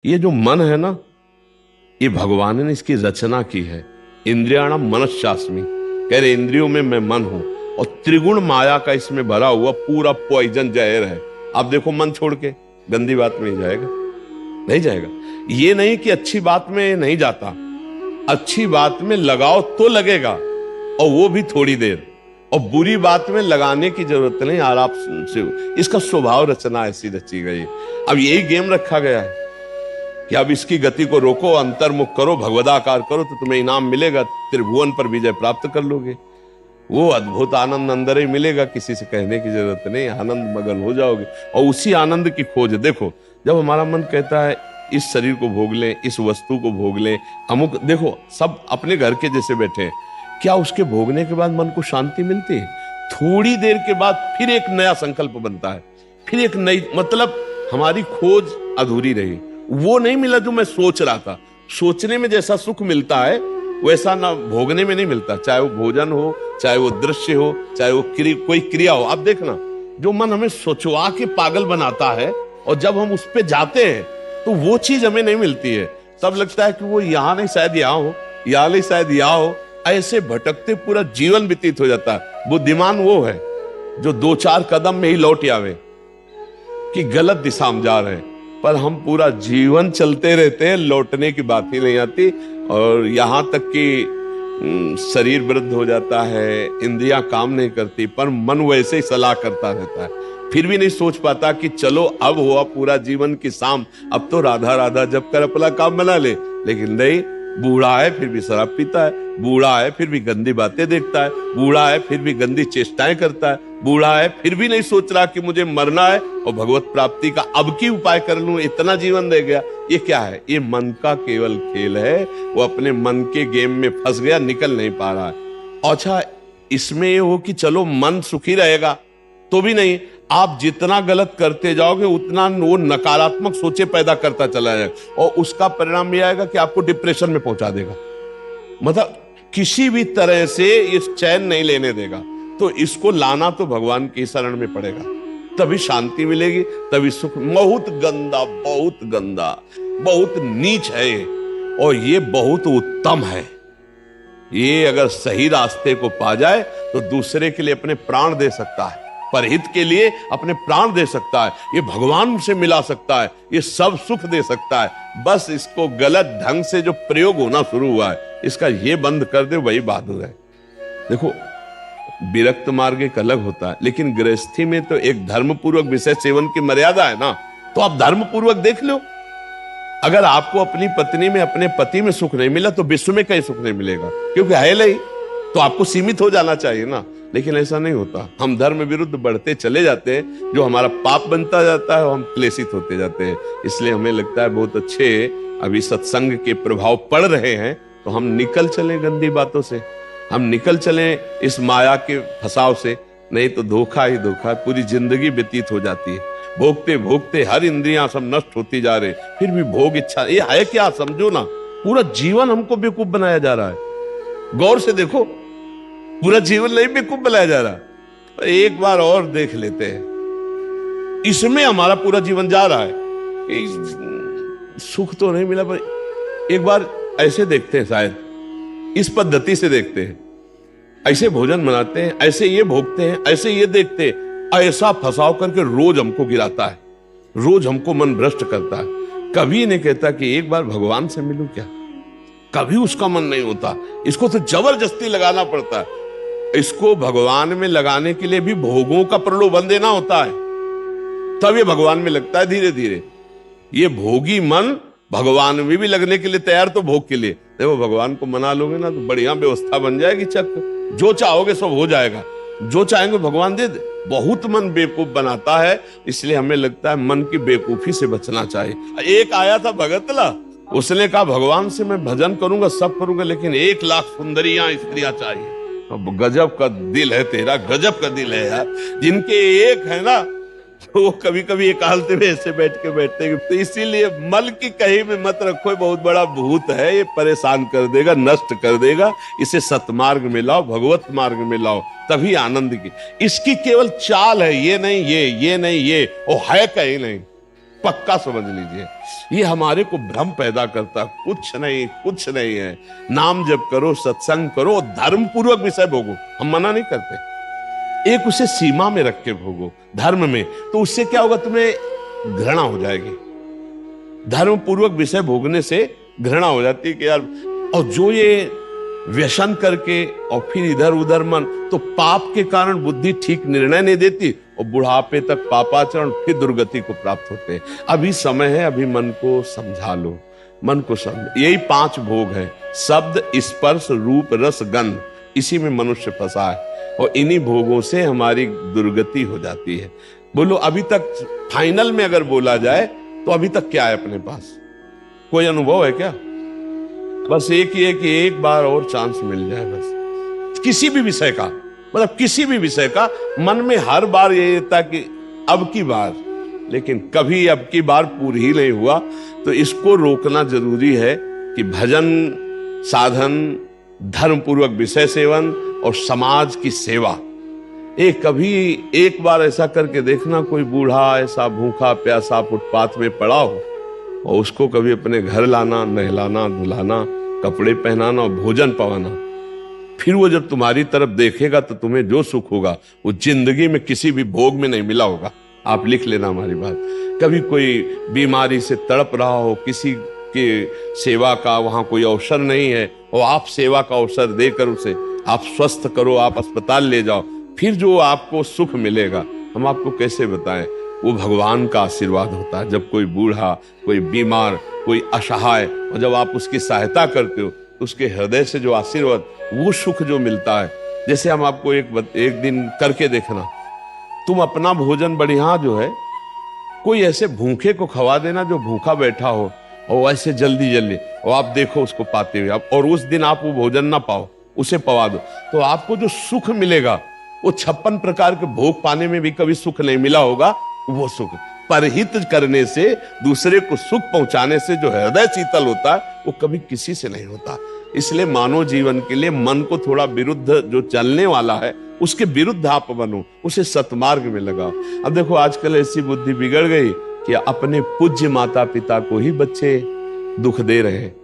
ये जो मन है ना, ये भगवान ने इसकी रचना की है। इंद्रियाणाम मनश्चास्मि, कह रहे इंद्रियों में मैं मन हूं, और त्रिगुण माया का इसमें भरा हुआ पूरा पॉइजन जहर है। आप देखो मन छोड़ के गंदी बात में ही जाएगा, नहीं जाएगा। ये नहीं कि अच्छी बात में नहीं जाता, अच्छी बात में लगाओ तो लगेगा, और वो भी थोड़ी देर, और बुरी बात में लगाने की जरूरत नहीं। आराम से इसका स्वभाव रचना ऐसी रची गई। अब यही गेम रखा गया है कि अब इसकी गति को रोको, अंतर्मुख करो, भगवदाकार करो, तो तुम्हें इनाम मिलेगा, त्रिभुवन पर विजय प्राप्त कर लोगे। वो अद्भुत आनंद अंदर ही मिलेगा, किसी से कहने की जरूरत नहीं, आनंद मगन हो जाओगे। और उसी आनंद की खोज देखो, जब हमारा मन कहता है इस शरीर को भोग लें, इस वस्तु को भोग लें, अमुक, देखो सब अपने घर के जैसे बैठे हैं, क्या उसके भोगने के बाद मन को शांति मिलती है? थोड़ी देर के बाद फिर एक नया संकल्प बनता है, फिर एक नई, मतलब हमारी खोज अधूरी रही। वो नहीं मिला जो मैं सोच रहा था। सोचने में जैसा सुख मिलता है वैसा ना भोगने में नहीं मिलता, चाहे वो भोजन हो, चाहे वो दृश्य हो, चाहे वो कोई क्रिया हो। आप देखना, जो मन हमें सोचवा के पागल बनाता है, और जब हम उस पे जाते हैं तो वो चीज हमें नहीं मिलती है। तब लगता है कि वो यहां नहीं, शायद यहां हो, यहां नहीं, शायद यहां हो। ऐसे भटकते पूरा जीवन व्यतीत हो जाता है। बुद्धिमान वो है जो 2-4 कदम में ही लौट आवे कि गलत दिशा में जा रहे हैं, पर हम पूरा जीवन चलते रहते हैं, लौटने की बात ही नहीं आती। और यहां तक कि शरीर वृद्ध हो जाता है, इंद्रियां काम नहीं करती, पर मन वैसे ही सलाह करता रहता है। फिर भी नहीं सोच पाता कि चलो अब हुआ पूरा जीवन की शाम, अब तो राधा राधा जब कर अपना काम बना ले। लेकिन नहीं, बूढ़ा है फिर भी शराब पीता है, बूढ़ा है फिर भी गंदी बातें देखता है, बूढ़ा है फिर भी गंदी चेष्टाएं करता है, बूढ़ा है फिर भी नहीं सोच रहा कि मुझे मरना है और भगवत प्राप्ति का अब की उपाय कर लूं, इतना जीवन रह गया। ये क्या है? ये मन का केवल खेल है। वो अपने मन के गेम में फंस गया, निकल नहीं पा रहा है। अच्छा, इसमें ये हो कि चलो मन सुखी रहेगा, तो भी नहीं। आप जितना गलत करते जाओगे उतना वो नकारात्मक सोचे पैदा करता चला जाएगा, और उसका परिणाम यह आएगा कि आपको डिप्रेशन में पहुंचा देगा। मतलब किसी भी तरह से इस चैन नहीं लेने देगा। तो इसको लाना तो भगवान की शरण में पड़ेगा, तभी शांति मिलेगी, तभी सुख। बहुत गंदा, बहुत गंदा, बहुत नीच है, और ये बहुत उत्तम है। ये अगर सही रास्ते को पा जाए तो दूसरे के लिए अपने प्राण दे सकता है, परहित के लिए अपने प्राण दे सकता है, ये भगवान से मिला सकता है, ये सब सुख दे सकता है। बस इसको गलत ढंग से जो प्रयोग होना शुरू हुआ है, इसका ये बंद कर दे, वही बहादुर है। देखो, विरक्त मार्ग एक अलग होता है, लेकिन गृहस्थी में तो एक धर्म पूर्वक विषय सेवन की मर्यादा है ना। तो आप धर्म पूर्वक देख लो। अगर आपको अपनी पत्नी में, अपने पति में सुख नहीं मिला तो विश्व में कहीं सुख नहीं मिलेगा, क्योंकि है नहीं, तो आपको सीमित हो जाना चाहिए ना। लेकिन ऐसा नहीं होता, हम धर्म विरुद्ध बढ़ते चले जाते हैं, जो हमारा पाप बनता जाता है और हम क्लेशित होते जाते हैं। इसलिए हमें लगता है बहुत अच्छे अभी सत्संग के प्रभाव पड़ रहे हैं, तो हम निकल चले गंदी बातों से, हम निकल चले इस माया के फसाव से। नहीं तो धोखा ही धोखा, पूरी जिंदगी व्यतीत हो जाती है। भोगते भोगते हर इंद्रियां सब नष्ट होती जा रही, फिर भी भोग इच्छा, ये है क्या? समझो ना, पूरा जीवन हमको बेवकूफ बनाया जा रहा है। गौर से देखो, पूरा जीवन नहीं बेवकूफ बनाया जा रहा। एक बार और देख लेते हैं, इसमें हमारा पूरा जीवन जा रहा है। सुख तो नहीं मिला, पर एक बार ऐसे देखते हैं, शायद इस पद्धति से देखते हैं, ऐसे भोजन बनाते हैं, ऐसे ये भोगते हैं, ऐसे ये देखते हैं, ऐसा फंसाव करके रोज हमको गिराता है, रोज हमको मन भ्रष्ट करता है। कभी नहीं कहता कि एक बार भगवान से मिलूं क्या, कभी उसका मन नहीं होता। इसको तो जबरदस्ती लगाना पड़ता है। इसको भगवान में लगाने के लिए भी भोगों का प्रलोभन देना होता है, तब ये भगवान में लगता है धीरे धीरे। ये भोगी मन भगवान में भी लगने के लिए तैयार, तो भोग के लिए देखो, भगवान को मना लोगे ना तो बढ़िया व्यवस्था बन जाएगी। चक, जो चाहोगे सब हो जाएगा, जो चाहेंगे भगवान दे दे। बहुत मन बेवकूफ बनाता है, इसलिए हमें लगता है मन की बेवकूफी से बचना चाहिए। एक आया था भगतला, उसने कहा भगवान से मैं भजन करूंगा, सब करूंगा, लेकिन 1 लाख सुंदरियां स्त्रियां चाहिए। अब गजब का दिल है तेरा, गजब का दिल है यार। जिनके एक है ना, तो वो कभी कभी एकांत में ऐसे बैठ के बैठते हैं। तो इसीलिए मन की कहीं में मत रखो, बहुत बड़ा भूत है, ये परेशान कर देगा, नष्ट कर देगा। इसे सतमार्ग में लाओ, भगवत मार्ग में लाओ, तभी आनंद की। इसकी केवल चाल है, ये नहीं ये नहीं ये, वो है कहीं नहीं। पक्का समझ लीजिए। ये हमारे को भ्रम पैदा करता, कुछ नहीं है। नाम जप करो, सत्संग करो, धर्म पूर्वक विषय भोगो, हम मना नहीं करते, एक उसे सीमा में रख के भोगो धर्म में। तो उससे क्या होगा, तुम्हें घृणा हो जाएगी। धर्म पूर्वक विषय भोगने से घृणा हो जाती है कि यार, और जो ये व्यसन करके और फिर इधर उधर मन, तो पाप के कारण बुद्धि ठीक निर्णय नहीं देती और बुढ़ापे तक पापाचरण, फिर दुर्गति को प्राप्त होते हैं। अभी समय है, अभी मन को समझा लो, मन को समझ। यही 5 भोग है, शब्द, स्पर्श, रूप, रस, गंध। इसी में मनुष्य फंसा है और इन्हीं भोगों से हमारी दुर्गति हो जाती है। बोलो अभी तक फाइनल में अगर बोला जाए तो अभी तक क्या है अपने पास? कोई अनुभव है क्या? बस एक ही है कि एक बार और चांस मिल जाए, बस किसी भी विषय का, मतलब किसी भी विषय का। मन में हर बार ये रहता कि अब की बार, लेकिन कभी अब की बार पूरी ही नहीं हुआ। तो इसको रोकना जरूरी है कि भजन, साधन, धर्म पूर्वक विषय सेवन और समाज की सेवा। कभी एक बार ऐसा करके देखना, कोई बूढ़ा ऐसा भूखा प्यासा फुटपाथ में पड़ा हो और उसको कभी अपने घर लाना, नहलाना, धुलाना, कपड़े पहनाना और भोजन पवाना। फिर वो जब तुम्हारी तरफ देखेगा तो तुम्हें जो सुख होगा वो जिंदगी में किसी भी भोग में नहीं मिला होगा। आप लिख लेना हमारी बात। कभी कोई बीमारी से तड़प रहा हो, किसी के सेवा का वहां कोई अवसर नहीं है और आप सेवा का अवसर देकर उसे आप स्वस्थ करो, आप अस्पताल ले जाओ, फिर जो आपको सुख मिलेगा हम आपको कैसे बताएं। वो भगवान का आशीर्वाद होता है। जब कोई बूढ़ा, कोई बीमार, कोई असहाय, और जब आप उसकी सहायता करते हो तो उसके हृदय से जो आशीर्वाद, वो सुख जो मिलता है। जैसे हम आपको एक दिन करके देखना, तुम अपना भोजन बढ़िया जो है कोई ऐसे भूखे को खवा देना जो भूखा बैठा हो, और ऐसे जल्दी जल्दी, और आप देखो उसको पाते हुए, और उस दिन आप वो भोजन ना पाओ, उसे पवा दो, तो आपको जो सुख मिलेगा वो 56 प्रकार के भोग पाने में भी कभी सुख नहीं मिला होगा। वो सुख परहित करने से, दूसरे को सुख पहुंचाने से जो हृदय शीतल होता है वो कभी किसी से नहीं होता। इसलिए मानव जीवन के लिए मन को थोड़ा विरुद्ध जो चलने वाला है उसके विरुद्ध आप बनो, उसे सतमार्ग में लगाओ। अब देखो आजकल ऐसी बुद्धि बिगड़ गई कि अपने पूज्य माता पिता को ही बच्चे दुख दे रहे हैं,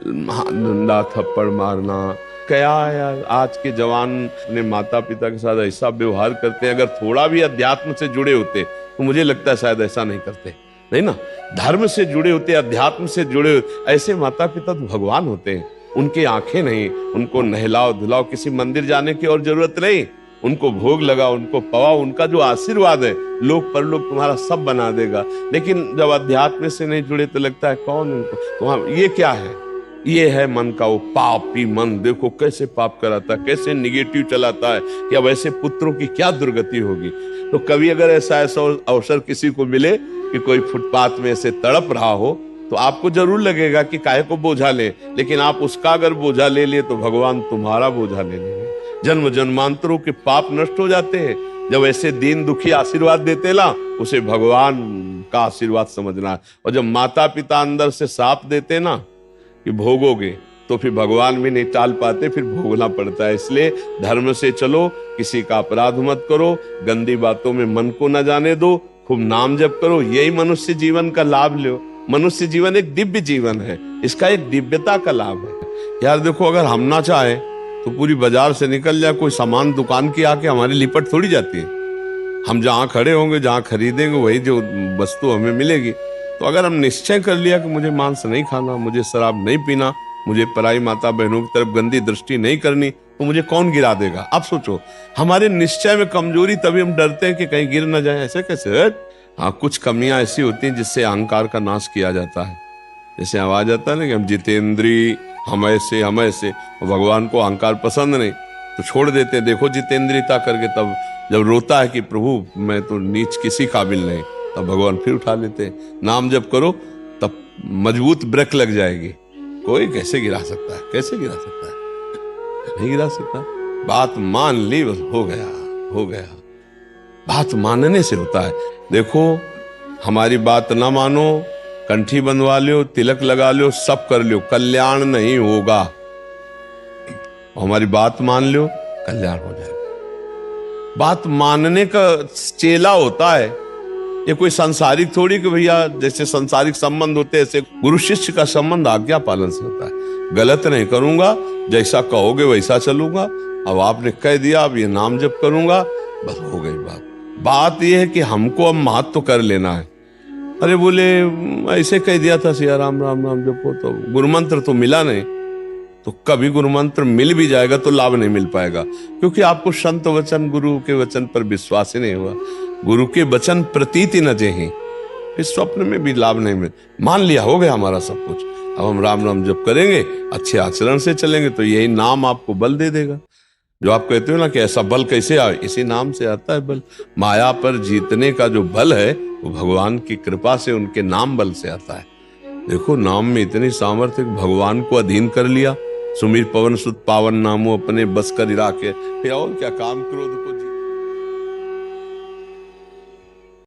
डंडा थप्पड़ मारना। क्या यार, आज के जवान ने माता पिता के साथ ऐसा व्यवहार करते हैं। अगर थोड़ा भी अध्यात्म से जुड़े होते तो मुझे लगता है शायद ऐसा नहीं करते, नहीं ना। धर्म से जुड़े होते, अध्यात्म से जुड़े होते, ऐसे माता पिता तो भगवान होते हैं। उनकी आंखें नहीं, उनको नहलाओ धुलाओ, किसी मंदिर जाने की और जरूरत नहीं, उनको भोग लगाओ, उनको पवाओ, उनका जो आशीर्वाद है लोक परलोक तुम्हारा सब बना देगा। लेकिन जब अध्यात्म से नहीं जुड़े तो लगता है कौन उनको, ये क्या है? ये है मन का वो पापी मन। देखो कैसे पाप कराता है, कैसे निगेटिव चलाता है कि अब ऐसे पुत्रों की क्या दुर्गति होगी। तो कभी अगर ऐसा अवसर किसी को मिले कि कोई फुटपाथ में ऐसे तड़प रहा हो तो आपको जरूर लगेगा कि काहे को बोझा ले, लेकिन आप उसका अगर बोझा ले लिए तो भगवान तुम्हारा बोझा ले लेंगे। जन्म जन्मांतरों के पाप नष्ट हो जाते हैं जब ऐसे दीन दुखी आशीर्वाद देते ना, उसे भगवान का आशीर्वाद समझना। और जब माता पिता अंदर से साफ देते ना कि भोगोगे, तो फिर भगवान भी नहीं टाल पाते, फिर भोगना पड़ता है। इसलिए धर्म से चलो, किसी का अपराध मत करो, गंदी बातों में मन को न जाने दो, खूब नाम जप करो, यही मनुष्य जीवन का लाभ लो। मनुष्य जीवन एक दिव्य जीवन है, इसका एक दिव्यता का लाभ है। यार देखो, अगर हम ना चाहे तो पूरी बाजार से निकल जाए कोई सामान दुकान की आके हमारी लिपट थोड़ी जाती है। हम जहाँ खड़े होंगे, जहाँ खरीदेंगे, वही जो वस्तु हमें मिलेगी। तो अगर हम निश्चय कर लिया कि मुझे मांस नहीं खाना, मुझे शराब नहीं पीना, मुझे पराई माता बहनों की तरफ गंदी दृष्टि नहीं करनी, तो मुझे कौन गिरा देगा? अब सोचो, हमारे निश्चय में कमजोरी, तभी हम डरते हैं कि कहीं गिर ना जाए। ऐसे कैसे? हाँ, कुछ कमियां ऐसी होती हैं जिससे अहंकार का नाश किया जाता है। जैसे आवाज आता है ना कि हम जितेंद्री, हम ऐसे भगवान को अहंकार पसंद नहीं तो छोड़ देते। देखो जितेंद्रियता करके, तब जब रोता है कि प्रभु मैं तो नीच किसी काबिल नहीं, तब भगवान फिर उठा लेते हैं। नाम जप करो तब मजबूत ब्रेक लग जाएगी। कोई कैसे गिरा सकता है? कैसे गिरा सकता है? नहीं गिरा सकता। बात मान ली, बस हो गया, हो गया। बात मानने से होता है। देखो, हमारी बात ना मानो, कंठी बंधवा लो, तिलक लगा लो, सब कर लो, कल्याण नहीं होगा। हमारी बात मान लो, कल्याण हो जाएगा। बात मानने का चेला होता है ये कोई सांसारिक थोड़ी कि भैया जैसे सांसारिक संबंध होते हैं ऐसे गुरु शिष्य का संबंध आज्ञा पालन से होता है। गलत नहीं करूंगा, जैसा कहोगे वैसा चलूंगा। अब आपने कह दिया, अब ये नाम जप करूंगा, बस हो गई बात। बात ये है कि हमको अब महत्व कर लेना है। अरे बोले ऐसे कह दिया था सिया राम राम राम जपो, तो गुरु मंत्र तो मिला नहीं। तो कभी गुरु मंत्र मिल भी जाएगा तो लाभ नहीं मिल पाएगा, क्योंकि आपको संत वचन गुरु के वचन पर विश्वास ही नहीं हुआ। गुरु के वचन प्रतीति न जेहि, फिर स्वप्न में भी लाभ नहीं मिल। मान लिया हो गया हमारा सब कुछ, अब हम राम नाम जप करेंगे, अच्छे आचरण से चलेंगे तो यही नाम आपको बल दे देगा। जो आप कहते हो ना कि ऐसा बल कैसे आए, इसी नाम से आता है बल। माया पर जीतने का जो बल है वो भगवान की कृपा से, उनके नाम बल से आता है। देखो नाम में इतनी सामर्थ्य, भगवान को अधीन कर लिया। सुमीर पवन सुत पावन नामो अपने बस कर राखे, फिर और क्या काम क्रोध को